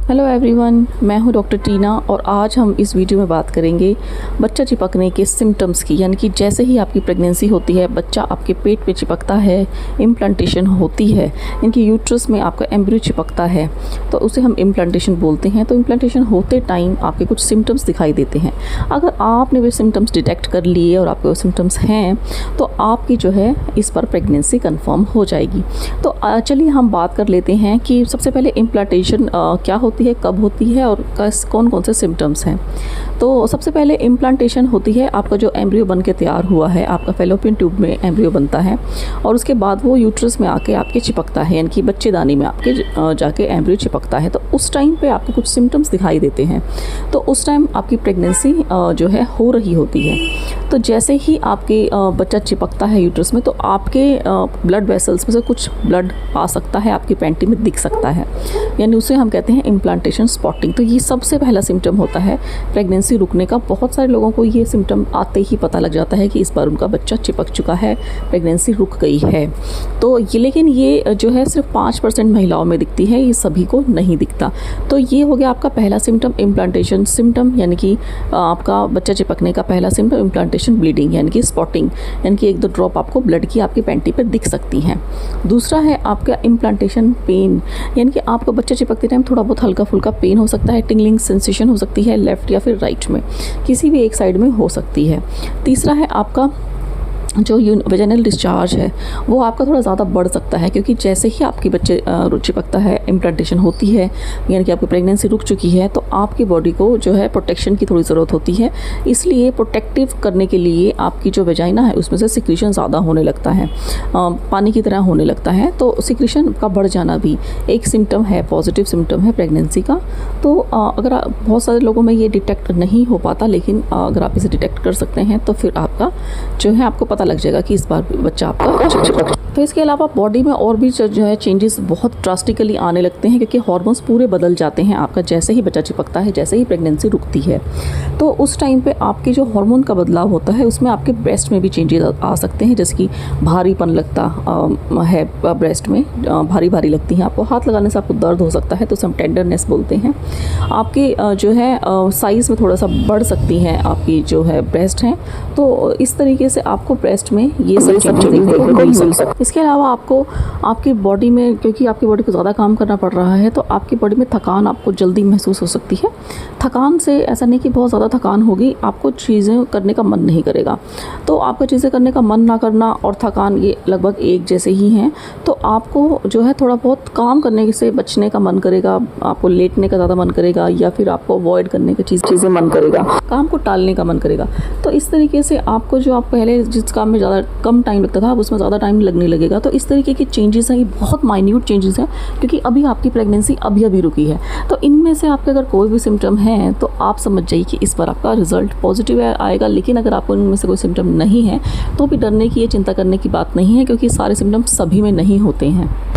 Hello everyone, मैं हूं doctor टीना और आज हम इस वीडियो में बात करेंगे बच्चा चिपकने के सिम्टम्स की। यानी कि जैसे ही आपकी प्रेगनेंसी होती है, बच्चा आपके पेट पे चिपकता है, इम्प्लांटेशन होती है, इनकी यूट्रस में आपका एम्ब्रियो चिपकता है, तो उसे हम इम्प्लांटेशन बोलते हैं। तो इम्प्लांटेशन होते टाइम आपके कुछ सिम्टम्स दिखाई देते हैं। अगर आपने वे सिम्टम्स डिटेक्ट कर लिए और आपके वो सिम्टम्स हैं तो आपकी जो है इस पर प्रेगनेंसी कन्फर्म हो जाएगी। तो चलिए हम बात कर लेते हैं कि सबसे पहले इम्प्लांटेशन क्या होती है, कब होती है और कौन कौन से सिम्टम्स हैं। तो सबसे पहले इम्प्लांटेशन होती है, आपका जो एम्ब्रियो बन के तैयार हुआ है, आपका फैलोपियन ट्यूब में एम्ब्रियो बनता है और उसके बाद वो यूट्रस में आके आपके चिपकता है, यानी कि बच्चेदानी में आपके जाके एम्ब्रियो चिपकता है। तो उस टाइम पे आपको कुछ सिम्टम्स दिखाई देते हैं। तो उस टाइम आपकी प्रेगनेंसी जो है हो रही होती है। तो जैसे ही आपके बच्चा चिपकता है यूट्रस में, तो आपके ब्लड वेसल्स में से कुछ ब्लड आ सकता है, आपकी पैंटी में दिख सकता है, यानी उसे हम कहते हैं इम्प्लांटेशन स्पॉटिंग। तो ये सबसे पहला सिम्टम होता है प्रेगनेंसी रुकने का। बहुत सारे लोगों को ये सिम्टम आते ही पता लग जाता है कि इस बार उनका बच्चा चिपक चुका है, प्रेगनेंसी रुक गई है। तो ये लेकिन ये जो है सिर्फ 5% महिलाओं में दिखती है, ये सभी को नहीं दिखता। तो ये हो गया आपका पहला सिम्टम, इम्प्लांटेशन सिम्टम, यानी कि आपका बच्चा चिपकने का पहला सिम्टम इम्प्लांटेशन ब्लीडिंग, यानी कि स्पॉटिंग, यानी कि 1-2 ड्रॉप आपको ब्लड की आपकी पैंटी पर दिख सकती हैं। दूसरा है आपका इम्प्लांटेशन पेन, यानी कि आपका बच्चा चिपकते टाइम थोड़ा बहुत हल्का फुल्का पेन हो सकता है, टिंगलिंग सेंसेशन हो सकती है, लेफ्ट या फिर राइट में, किसी भी एक साइड में हो सकती है। तीसरा है आपका जो वेजाइनल डिस्चार्ज है वो आपका थोड़ा ज़्यादा बढ़ सकता है, क्योंकि जैसे ही आपकी बच्चे चिपकता है, इम्प्लांटेशन होती है, यानी कि आपकी प्रेगनेंसी रुक चुकी है, तो आपकी बॉडी को जो है प्रोटेक्शन की थोड़ी ज़रूरत होती है। इसलिए प्रोटेक्टिव करने के लिए आपकी जो वेजाइना है उसमें से सिक्रीशन ज़्यादा होने लगता है, पानी की तरह होने लगता है। तो सिक्रीशन का बढ़ जाना भी एक सिम्टम है, पॉजिटिव सिम्टम है प्रेगनेंसी का। तो अगर बहुत सारे लोगों में ये डिटेक्ट नहीं हो पाता, लेकिन अगर आप इसे डिटेक्ट कर सकते हैं तो फिर आपका जो है आपको पता लग जाएगा कि इस बार बच्चा आपका चिपक। तो इसके अलावा बॉडी में और भी जो है चेंजेस बहुत ड्रास्टिकली आने लगते हैं, क्योंकि हार्मोन्स पूरे बदल जाते हैं आपका जैसे ही बच्चा चिपकता है, जैसे ही प्रेगनेंसी रुकती है। तो उस टाइम पे आपके जो हार्मोन का बदलाव होता है उसमें आपके ब्रेस्ट में भी चेंजेस आ सकते हैं, जैसे कि भारीपन लगता है, ब्रेस्ट में भारी भारी लगती हैं, आपको हाथ लगाने से आपको दर्द हो सकता है, तो उसे हम टेंडरनेस बोलते हैं। आपके जो है साइज़ में थोड़ा सा बढ़ सकती हैं आपकी जो है ब्रेस्ट हैं। तो इस तरीके से आपको ब्रेस्ट में ये सब चेंजेस देखने को मिल सकता है। इसके अलावा आपको आपकी बॉडी में, क्योंकि आपकी बॉडी को ज़्यादा काम करना पड़ रहा है, तो आपकी बॉडी में थकान आपको जल्दी महसूस हो सकती है। थकान से ऐसा नहीं कि बहुत ज़्यादा थकान होगी, आपको चीज़ें करने का मन नहीं करेगा। तो आपका चीज़ें करने का मन ना करना और थकान ये लगभग एक जैसे ही हैं। तो आपको जो है थोड़ा बहुत काम करने से बचने का मन करेगा, आपको लेटने का ज़्यादा मन करेगा, या फिर आपको अवॉइड करने की चीज़ें मन करेगा, काम को टालने का मन करेगा। तो इस तरीके से आपको जो आप पहले जिस काम में ज़्यादा कम टाइम लगता था, अब उसमें ज़्यादा टाइम लगने लगेगा। तो इस तरीके के चेंजेस हैं, ये बहुत माइन्यूट चेंजेस हैं, क्योंकि अभी आपकी प्रेगनेंसी अभी रुकी है। तो इनमें से आपके अगर कोई भी सिम्टम है तो आप समझ जाइए कि इस बार आपका रिजल्ट पॉजिटिव आएगा। लेकिन अगर आपको इनमें से कोई सिम्टम नहीं है तो भी डरने की या चिंता करने की बात नहीं है, क्योंकि सारे सिम्टम सभी में नहीं होते हैं।